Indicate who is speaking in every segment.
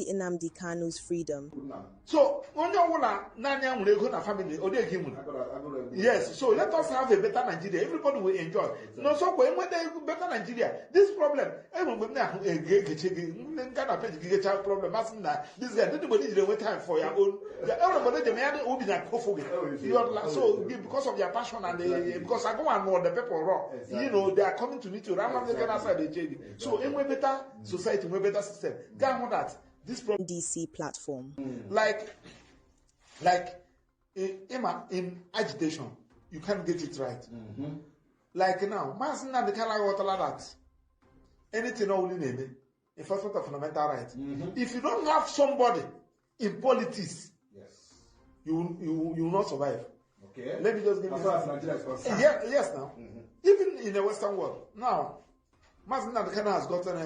Speaker 1: Nnamdi Kanu's freedom.
Speaker 2: So, yes, so let us have a better Nigeria. Everybody will enjoy. No, so when they better Nigeria, this problem, problem, this guy didn't wait time for your own. Everybody, the man will be like so because of their passion and because I go and know the people raw, you know, they are coming to meet you. So, in better society, we better system. Get that this problem
Speaker 1: DC platform.
Speaker 2: Like in agitation, you can't get it right. Like now, the that anything only name enforcement of fundamental rights. If you don't have somebody in politics, you will not survive. Okay. Let me just give you yes now. Even in the Western world, now Mazinand Kanu has gotten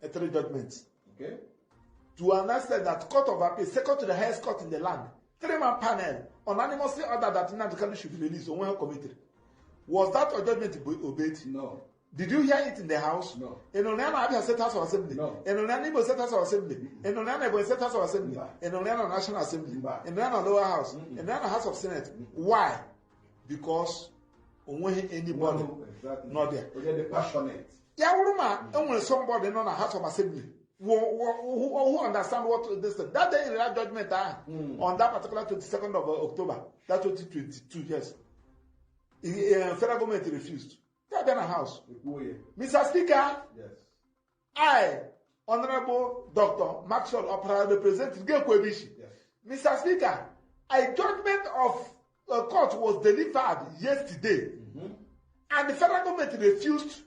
Speaker 2: a 3 judgments. Okay. To understand that Court of Appeal, second to the highest court in the land, 3-man panel unanimously ordered that Nnamdi Kanu should be released on one committee. Was that a judgment obeyed? No. Did you hear it in the House? No. In Onana Abia State House of Assembly. No. In Onana Igbo State House of Assembly. In Onana Igbo State House of Assembly. In Onana National Assembly. In Onana Lower House. In Onana House of Senate. Why? Because anybody not there. They're passionate. Yeah, when somebody not a House of Assembly who understand what this is. That day in that judgment on that particular 22nd of October, that 2022, yes. Federal government refused. They have been a house. Mr. Speaker, yes. I, Honorable Dr. Maxwell Opera, represented Gekwebishi. Yes. Mr. Speaker, a judgment of a court was delivered yesterday, and the federal government refused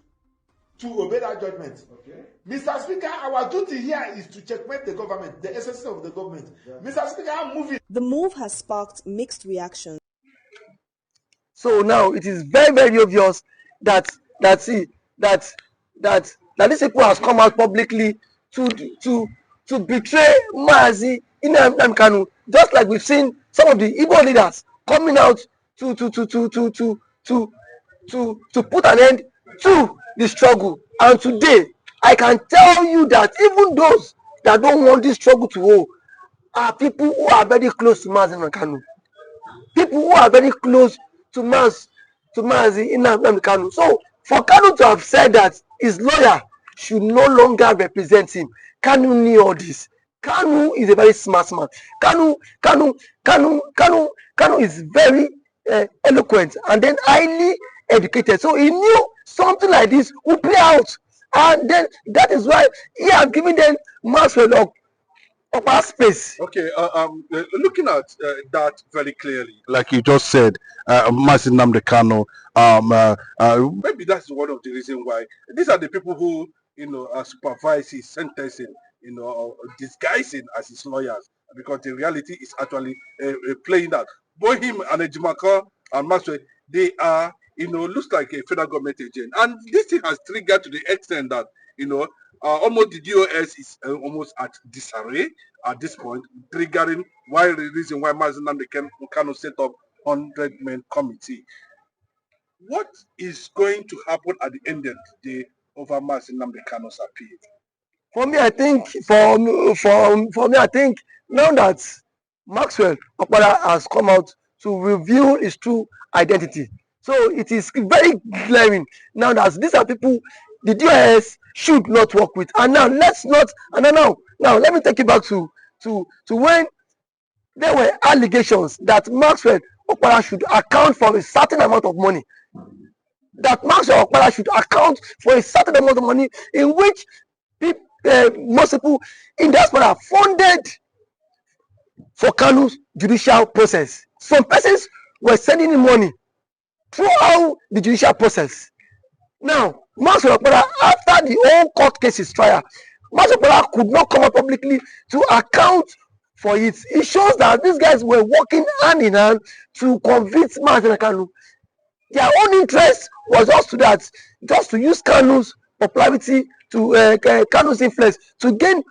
Speaker 2: to obey that judgment. Okay. Mr. Speaker, our duty here is to checkmate the government, the essence of the government. Yeah. Mr. Speaker, I'm moving.
Speaker 1: The move has sparked mixed reactions.
Speaker 3: So now it is very, very obvious that these people has come out publicly to betray Mazi Nnamdi Kanu, just like we've seen some of the Igbo leaders coming out to put an end to the struggle. And today I can tell you that even those that don't want this struggle to hold are people who are very close to Mazi Nnamdi Kanu, people who are very close to Mazi Nnamdi Kanu. So for Kanu to have said that his lawyer should no longer represent him, Kanu knew all this. Kanu is a very smart man. Kanu is very eloquent and then highly educated. So he knew something like this would play out, and then that is why he has given them Maxwell of space.
Speaker 4: Okay, looking at that very clearly, like you just said, Mazi Nnamdi Kanu, maybe that's one of the reasons why these are the people who supervise his sentencing, disguising as his lawyers, because the reality is actually playing that. Both him and Ejimaka and Maxwell, they are, looks like a federal government agent, and this thing has triggered to the extent that almost the DOS is almost at disarray at this point, triggering the reason why Mazi Nnamdi Kanu set up 100-man committee. What is going to happen at the end of the day over Mazi Nnamdi Kanu's appeal?
Speaker 3: For me, I think I think now that Maxwell Okpara has come out to reveal his true identity, so it is very glaring now that these are people the DOS should not work with. And now let's not. And now let me take you back to when there were allegations that Maxwell Okpara should account for a certain amount of money. That Maxwell Okpara should account for a certain amount of money in which most people in diaspora funded for Kanu's judicial process. Some persons were sending him money throughout the judicial process. Now, Maxwell Okpara, after the whole court cases trial, Maxwell Okpara could not come up publicly to account for it. It shows that these guys were working hand in hand to convict Mazi Kanu. Their own interest was just to use Kanu's popularity, to Kanu's influence, to gain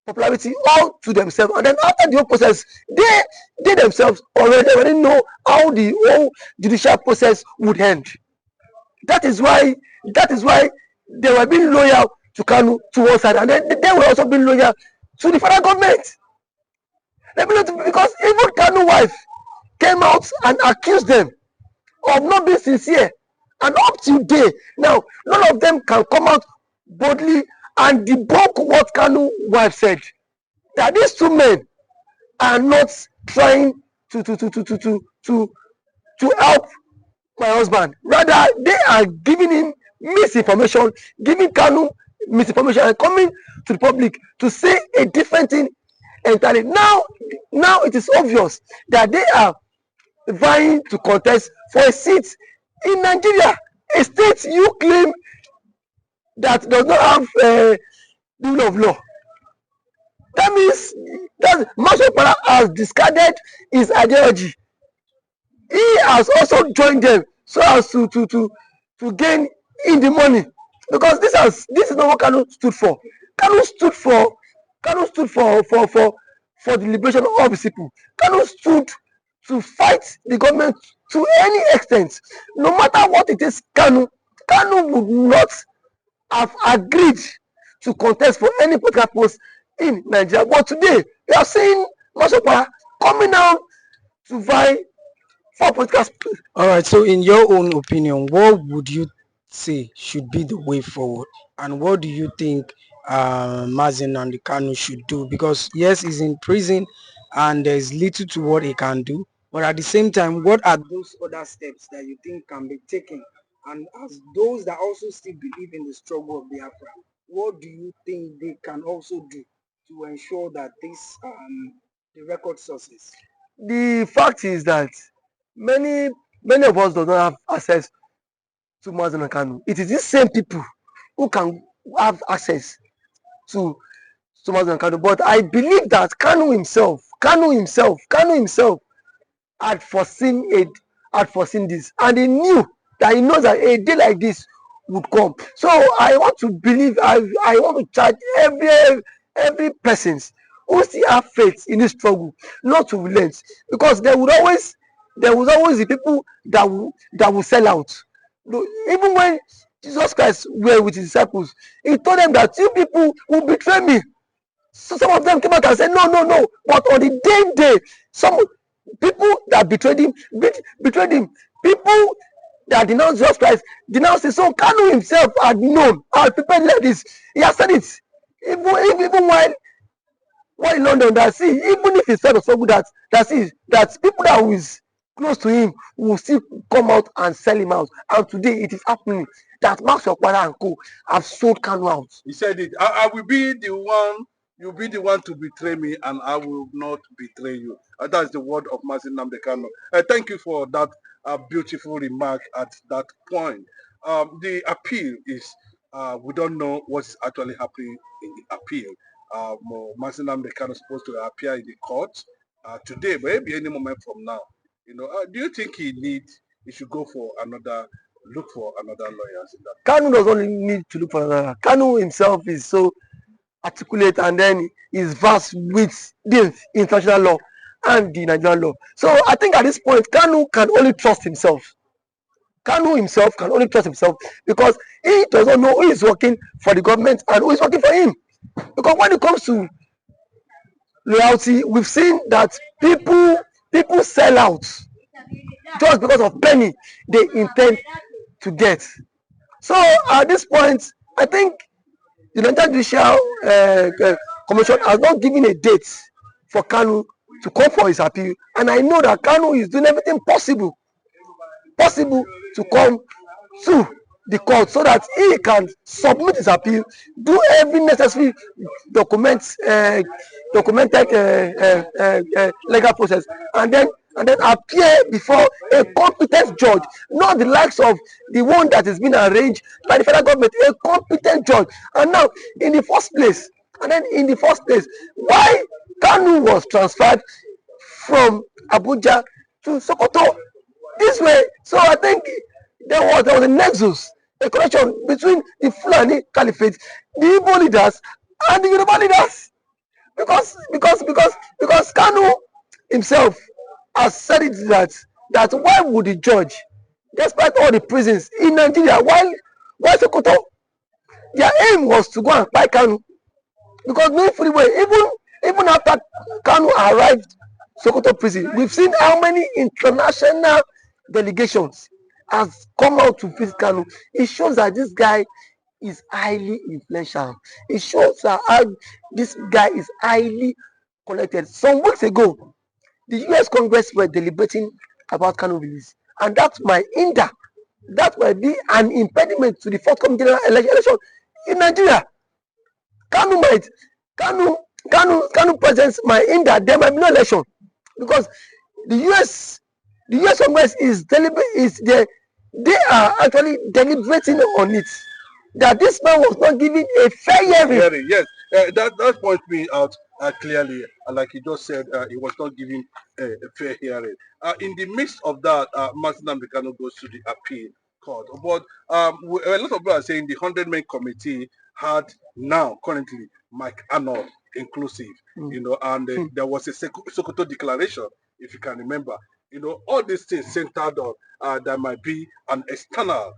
Speaker 3: popularity all to themselves. And then after the whole process, they themselves already know how the whole judicial process would end. That is why they were being loyal to Kanu to one side, and then they were also being loyal to the federal government. Let me know, because even Kanu wife came out and accused them of not being sincere, and up to today now none of them can come out boldly and debunk what Kanu wife said, that these two men are not trying to help my husband. Rather, they are giving him misinformation, giving Kanu misinformation, and coming to the public to say a different thing entirely. Now it is obvious that they are vying to contest for a seat in Nigeria, a state you claim that does not have rule of law. That means that Masopara has discarded his ideology. He has also joined them so as to gain in the money, because this is not what Kanu stood for. Kanu stood for the liberation of his people. Kanu stood to fight the government to any extent. No matter what it is, Kanu would not have agreed to contest for any political post in Nigeria. But today, we are seeing Masopara coming out to vie for political space.
Speaker 5: All right, so in your own opinion, what would you say should be the way forward? And what do you think Mazen and the Kanu should do? Because yes, he's in prison and there's little to what he can do. But at the same time, what are those other steps that you think can be taken? And as those that also still believe in the struggle of Biafra, what do you think they can also do to ensure that this the record success?
Speaker 3: The fact is that many of us do not have access to Mazen and Kanu. It is these same people who can have access to Mazen and Kanu. But I believe that Kanu himself had foreseen this, and he knew that he knows that a day like this would come. So I want to believe, I want to charge every person who still have faith in this struggle not to relent, because there would always be people that will sell out. Even when Jesus Christ were with his disciples, he told them that you people will betray me. So some of them came out and said, no. But on the day, some people that betrayed him, people that denounced Jesus Christ, denounced him. So Kanu himself had known, had prepared like this. He has said it. Even while in London, that see, even if he said so good that people that was close to him will still come out and sell him out. And today it is happening that Max Okpara and Co have sold Kanu out.
Speaker 4: He said it. I will be the one. You'll be the one to betray me, and I will not betray you. That's the word of Mazen Nnamdi Kanu. Thank you for that beautiful remark at that point. The appeal is, we don't know what's actually happening in the appeal. Mazen Nnamdi Kanu is supposed to appear in the court today, but maybe any moment from now. Do you think he should go for look for another lawyers in that?
Speaker 3: Kanu does not need to look for another. Kanu himself is so articulate, and then is vast with the international law and the Nigerian law. So I think at this point, Kanu can only trust himself. Kanu himself can only trust himself, because he does not know who is working for the government and who is working for him. Because when it comes to loyalty, we've seen that people sell out just because of penny they intend to get. So at this point, I think the Nigerian Judicial Commission has not given a date for Kanu to come for his appeal, and I know that Kanu is doing everything possible to come to the court so that he can submit his appeal, do every necessary documented legal process, and then appear before a competent judge, not the likes of the one that is being arranged by the federal government, a competent judge. And now, in the first place, why Kanu was transferred from Abuja to Sokoto this way? So I think there was a nexus, a connection between the Fulani Caliphate, the Igbo leaders, and the Yoruba leaders, because Kanu himself has said it that why would the judge, despite all the prisons in Nigeria, while Sokoto, their aim was to go and buy Kanu. Because knowing fully well, even after Kanu arrived Sokoto prison, we've seen how many international delegations has come out to visit Kanu. It shows that this guy is highly influential. It shows that how this guy is highly connected. Some weeks ago, the US Congress were deliberating about Kanu release, and that might hinder, that might be an impediment to the forthcoming general election in Nigeria. Kanu presence might hinder. There might be no election because the US Congress is they are actually deliberating on it. That this man was not given a fair hearing.
Speaker 4: Yes, that points me out clearly. Like you just said, he was not given a fair hearing. In the midst of that, Martin Kanu goes to the appeal court. But a lot of people are saying the 100-man committee had now currently Mike Arnold inclusive, and there was a Sokoto declaration, if you can remember. All these things centered on there might be an external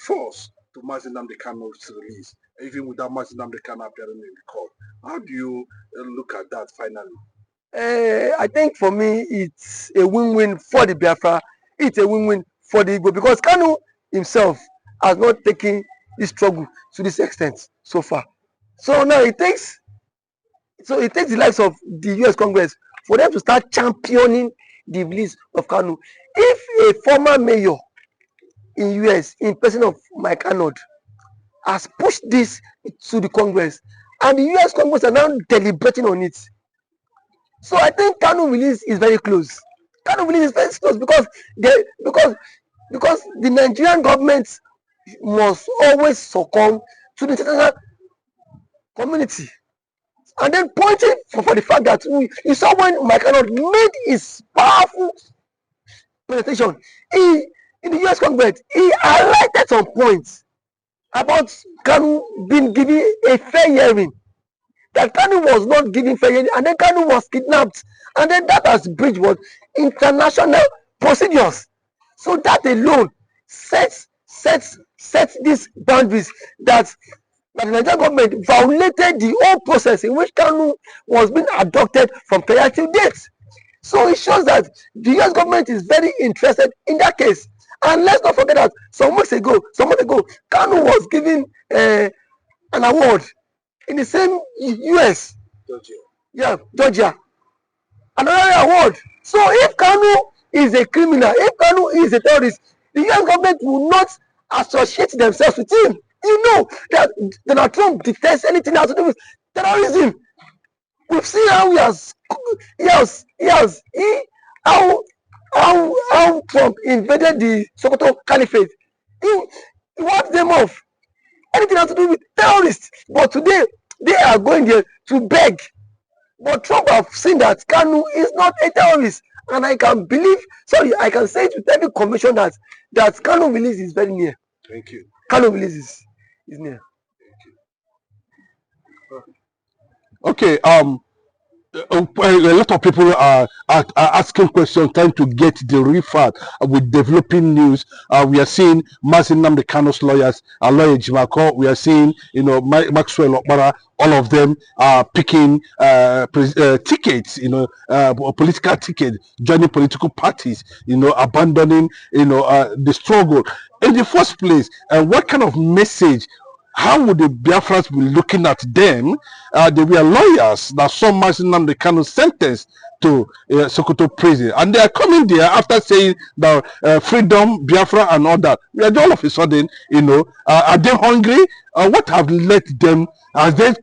Speaker 4: force to Mazi Nnamdi Kanu's release, even without Mazi Nnamdi Kanu appearing in the court. How do you look at that finally?
Speaker 3: I think for me, it's a win-win for the Biafra. It's a win-win for the Igbo because Kanu himself has not taken this struggle to this extent so far. So now it takes the likes of the US Congress for them to start championing the release of Kanu. If a former mayor in US, in person of Mike Arnold, has pushed this to the Congress, and the US Congress are now deliberating on it. So I think Kanu release is very close. Kanu release is very close because the Nigerian government must always succumb to the international community. And then pointing for the fact that you saw when Mike Arnold made his powerful presentation in the US Congress, he highlighted some points about Kanu being given a fair hearing. That Kanu was not given fair hearing, and then Kanu was kidnapped, and then that has breached what international procedures. So that alone sets these boundaries that the Nigerian government violated the whole process in which Kanu was being abducted from Kenya till date. So it shows that the US government is very interested in that case. And let's not forget that some months ago, Kanu was given an award in the same US, Georgia, another award. So if Kanu is a criminal, if Kanu is a terrorist, the US government will not associate themselves with him. You know that Donald Trump detests anything that has to do with terrorism. We've seen how how Trump invaded the Sokoto Caliphate. He wiped them off. Anything that has to do with terrorists. But today they are going there to beg. But Trump have seen that Kanu is not a terrorist. And I can say it with every conviction that Kanu release is very near.
Speaker 4: Thank you.
Speaker 3: Kanu release is near.
Speaker 4: Okay, a lot of people are asking questions, trying to get the real fact with developing news. We are seeing Mazi Nnamdi Kanu's lawyers, lawyer Jimako. We are seeing, Maxwell Okpara. All of them are picking tickets, political tickets, joining political parties, abandoning, the struggle. In the first place, what kind of message? How would the Biafrans be looking at them? They were lawyers that saw Mazi Nnamdi Kanu sentenced to Sokoto prison, and they are coming there after saying that freedom, Biafra, and all that. We are all of a sudden, are they hungry? What have led them? Has they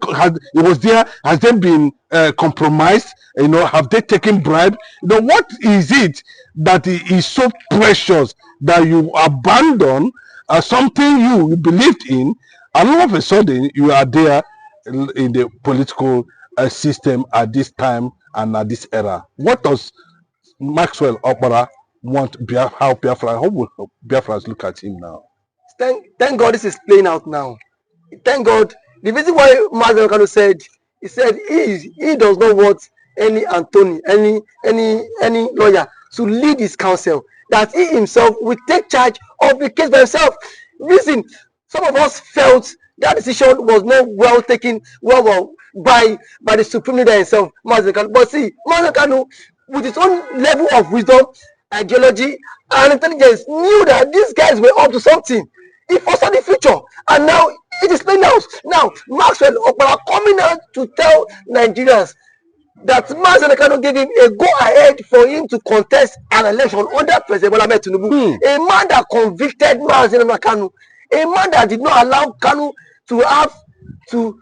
Speaker 4: been compromised? Have they taken bribe? What is it that is so precious that you abandon something you believed in? And all of a sudden, you are there in the political system at this time and at this era. What does Maxwell Okpara want? How will Biafrans look at him now?
Speaker 3: Thank God this is playing out now. Thank God. The reason why Mazi Kanu said he does not want any attorney, any lawyer to lead his counsel. That he himself will take charge of the case by himself. Reason. Some of us felt that decision was not well taken, by the supreme leader himself, Mazen Kanu. But see, Mazen Kanu, with his own level of wisdom, ideology, and intelligence, knew that these guys were up to something. He foresaw the future, and now it is playing out. Now, Maxwell Okpara coming out to tell Nigerians that Mazen Kanu gave him a go-ahead for him to contest an election under President Bola Ahmed Tinubu. A man that convicted Mazen Kanu, a man that did not allow Kanu to have to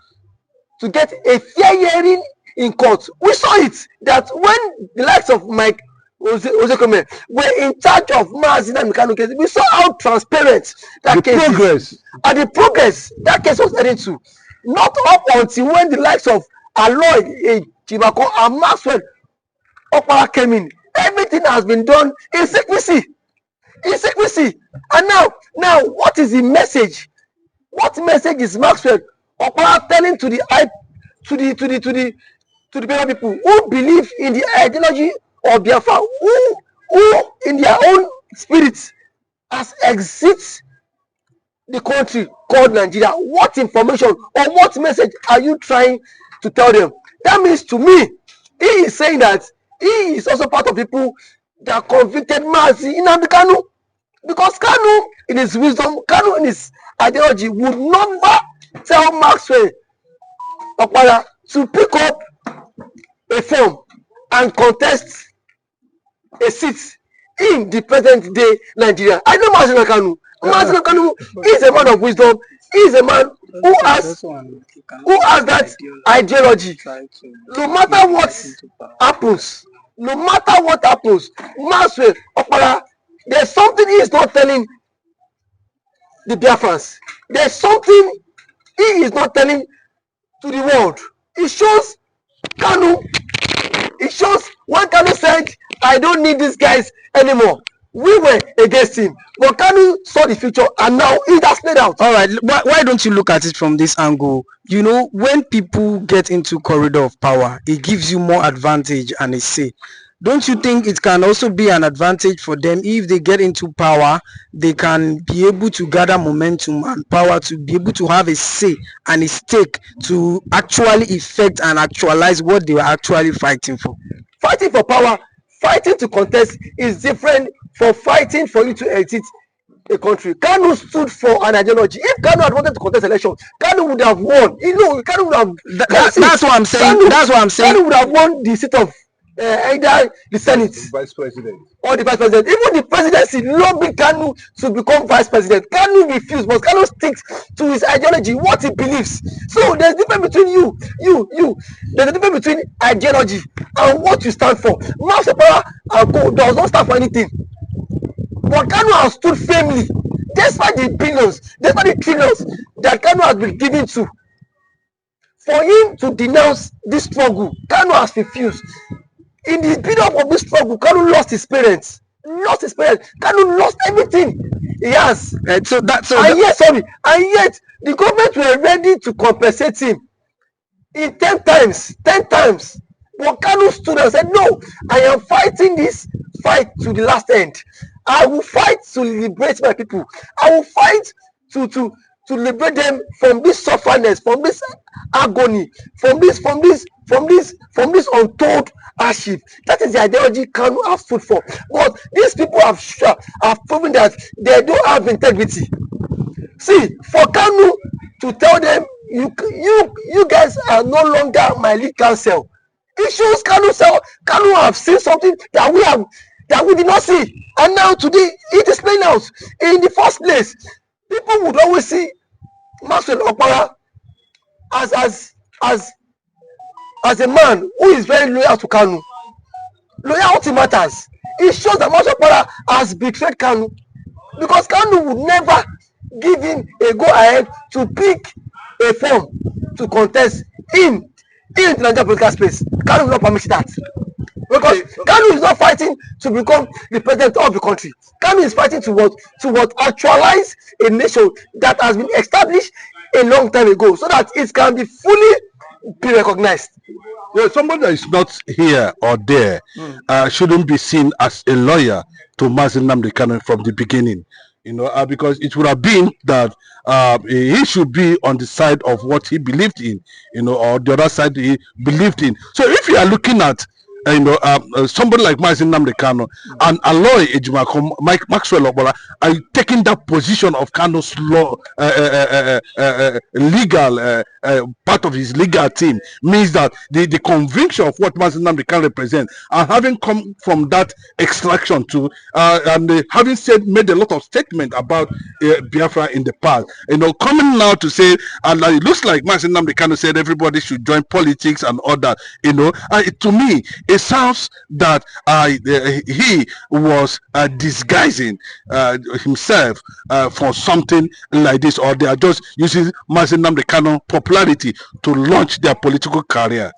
Speaker 3: get a fair hearing in court. We saw it that when the likes of Mike Ozekome were in charge of Mazen Kanu case, we saw how transparent that case is, and the progress that case was heading to. Not up until when the likes of Aloy Chibako and Maxwell Okpara came in. Everything has been done in secrecy. In secrecy. And now, what is the message? What message is Maxwell Okpara telling to the Biafra people who believe in the ideology of Biafra, who in their own spirit has exit the country called Nigeria? What information or what message are you trying to tell them? That means to me, he is saying that he is also part of people that convicted Mazi Kanu, because Kanu in his wisdom, Kanu in his ideology would never tell Maxwell Okpara to pick up a form and contest a seat in the present day Nigeria. I know Mazi Kanu. Mazi Kanu is a man of wisdom. He is a man who has that ideology. No matter what happens, Maxwell Okpara, there's something he is not telling the Biafrans. There's something he is not telling to the world. It shows Kanu. It shows when Kanu said, I don't need these guys anymore. We were against him, but Kanu saw the future, and now it has played out.
Speaker 5: All right, why don't you look at it from this angle? You know, when people get into corridor of power, it gives you more advantage and a say. Don't you think it can also be an advantage for them if they get into power? They can be able to gather momentum and power to be able to have a say and a stake to actually effect and actualize what they were actually fighting for.
Speaker 3: Fighting for power, fighting to contest is different from fighting for you to exit a country. Kanu stood for an ideology. If Kanu had wanted to contest election, Kanu would have won. You know, Kanu would have.
Speaker 5: That's what I'm saying. That's what I'm saying.
Speaker 3: Kanu would have won the seat of either the Senate,
Speaker 4: Vice President,
Speaker 3: or the Vice President. Even the presidency lobbied Kanu to become Vice President. Kanu refused, but Kanu sticks to his ideology, what he believes. So there's a difference between you. There's a difference between ideology and what you stand for. Max Okpara and Co does not stand for anything. But Kanu has stood firmly, despite the billions, despite the trillions that Kanu has been given to. For him to denounce this struggle, Kanu has refused. In the build-up of this struggle, Kanu lost his parents. Kanu lost everything he has.
Speaker 5: And yet
Speaker 3: the government were ready to compensate him in 10 times. But Kanu stood and said, no, I am fighting this fight to the last end. I will fight to liberate my people. I will fight to liberate them from this sufferness, from this agony, from this untold hardship. That is the ideology Kanu have stood for. But these people have proven that they don't have integrity. See, for Kanu to tell them, you guys are no longer my lead counsel, it shows Kanu have seen something that we did not see, and now today it is playing out. In the first place, people would always see Maxwell Okpara as a man who is very loyal to Kanu. Loyalty matters. It shows that Maxwell Okpara has betrayed Kanu, because Kanu would never give him a go-ahead to pick a form to contest in the Nigerian political space. Kanu will not permit that. Because Kanu is not fighting to become the president of the country. Kanu is fighting to actualize a nation that has been established a long time ago, so that it can be fully be recognized.
Speaker 4: Yeah, somebody that is not here or there shouldn't be seen as a lawyer to Mazi Kanu from the beginning. because it would have been that he should be on the side of what he believed in, or the other side he believed in. So if you are looking at somebody like Mazin Nnamdi Kanu and Aloy Ejimako, Maxwell Obola are taking that position of Kanu's law, legal part of his legal team, means that the conviction of what Mazin Nnamdi Kanu represents, and having come from that extraction to and having made a lot of statement about Biafra in the past, coming now to say, and it looks like Mazin Nnamdi Kanu said everybody should join politics and all that, to me it sounds that he was disguising himself for something like this, or they are just using Mazin Nnamdi Kanu popularity to launch their political career.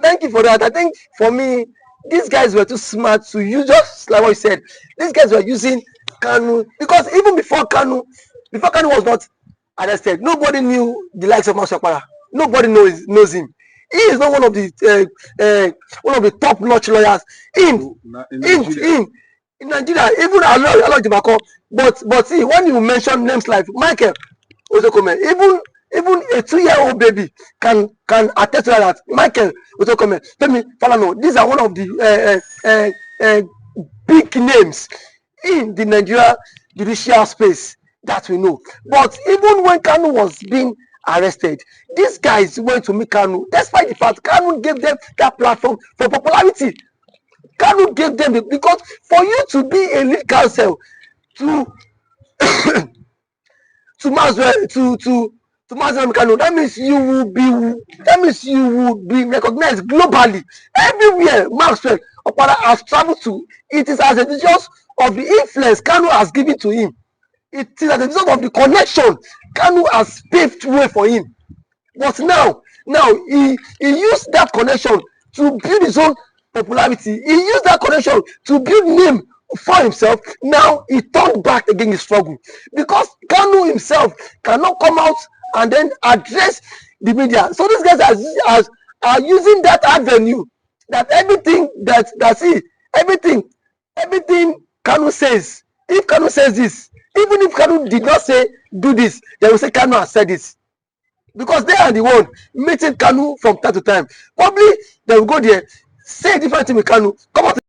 Speaker 3: Thank you for that. I think for me, these guys were too smart to use, just like what you said. These guys were using Kanu because even before Kanu was not arrested, nobody knew the likes of Masakpara. Nobody knows him. He is not one of the top-notch lawyers in Nigeria. Even Aloy Ejimako. But see, when you mention names like Michael Ozokome, even a 2-year-old baby can attest to that. Michael Ozokome, Femi Falana, these are one of the big names in the Nigeria judicial space that we know. But even when Kanu was being arrested, these guys went to meet Kanu, despite the fact Kanu gave them that platform for popularity. Kanu gave them because for you to be a lead counsel to Mazin Kanu, that means you will be recognized globally everywhere. Maxwell Okpara has traveled to. It is as a result of the influence Kanu has given to him. It is as a result of the connection Kanu has paved way for him. But now he used that connection to build his own popularity. He used that connection to build name for himself. Now he turned back against his struggle because Kanu himself cannot come out and then address the media. So these guys are using that avenue, that everything everything Kanu says. If Kanu says this, even if Kanu did not say do this, they will say Kanu has said this. Because they are the one meeting Kanu from time to time. Probably they will go there, say a different thing with Kanu, come out